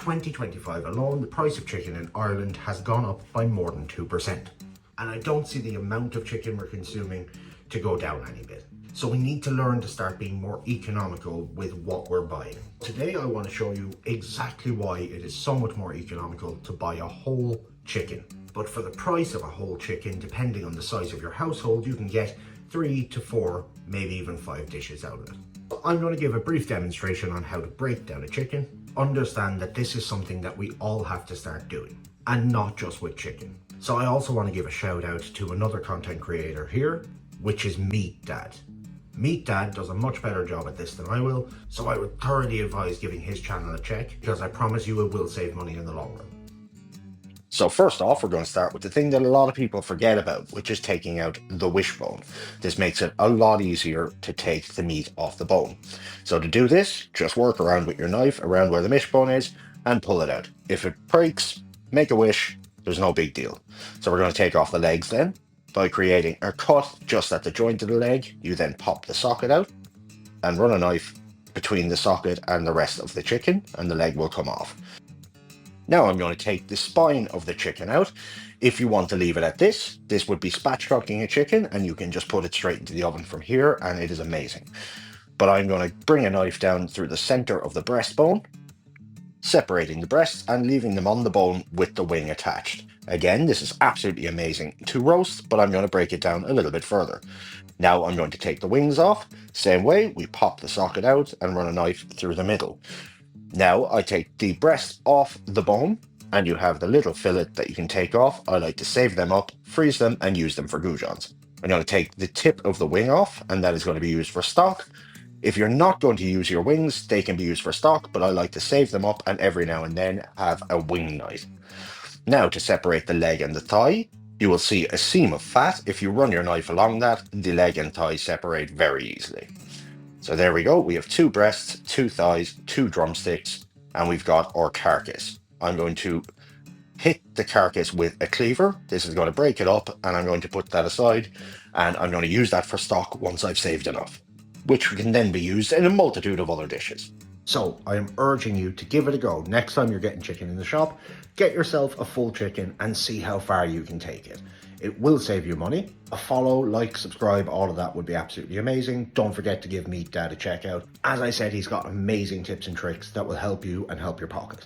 2025 alone, the price of chicken in Ireland has gone up by more than 2%. And I don't see the amount of chicken we're consuming to go down any bit. So we need to learn to start being more economical with what we're buying. Today I want to show you exactly why it is so much more economical to buy a whole chicken. But for the price of a whole chicken, depending on the size of your household, you can get 3 to 4, maybe even 5 dishes out of it. I'm going to give a brief demonstration on how to break down a chicken. Understand that this is something that we all have to start doing, and not just with chicken. So I also want to give a shout out to another content creator here, which is Meat Dad. Meat Dad does a much better job at this than I will, so I would thoroughly advise giving his channel a check, because I promise you it will save money in the long run. So first off, we're going to start with the thing that a lot of people forget about, which is taking out the wishbone. This makes it a lot easier to take the meat off the bone. So to do this, just work around with your knife around where the wishbone is and pull it out. If it breaks, make a wish, there's no big deal. So we're going to take off the legs then. By creating a cut just at the joint of the leg, you then pop the socket out and run a knife between the socket and the rest of the chicken, and the leg will come off. Now I'm going to take the spine of the chicken out. If you want to leave it at this would be spatchcocking a chicken, and you can just put it straight into the oven from here, and it is amazing. But I'm going to bring a knife down through the center of the breastbone, separating the breasts and leaving them on the bone with the wing attached. Again, this is absolutely amazing to roast, but I'm going to break it down a little bit further. Now I'm going to take the wings off. Same way, we pop the socket out and run a knife through the middle. Now I take the breast off the bone, and you have the little fillet that you can take off. I like to save them up, freeze them, and use them for goujons. I'm going to take the tip of the wing off, and that is going to be used for stock. If you're not going to use your wings, they can be used for stock, but I like to save them up and every now and then have a wing night. Now to separate the leg and the thigh, you will see a seam of fat. If you run your knife along that, the leg and thigh separate very easily. So there we go, we have 2 breasts, 2 thighs, 2 drumsticks, and we've got our carcass. I'm going to hit the carcass with a cleaver. This is going to break it up, and I'm going to put that aside, and I'm going to use that for stock once I've saved enough, which can then be used in a multitude of other dishes. So I am urging you to give it a go. Next time you're getting chicken in the shop, get yourself a full chicken and see how far you can take it. It will save you money. A follow, like, subscribe, all of that would be absolutely amazing. Don't forget to give Meat Dad a check out. As I said, he's got amazing tips and tricks that will help you and help your pocket.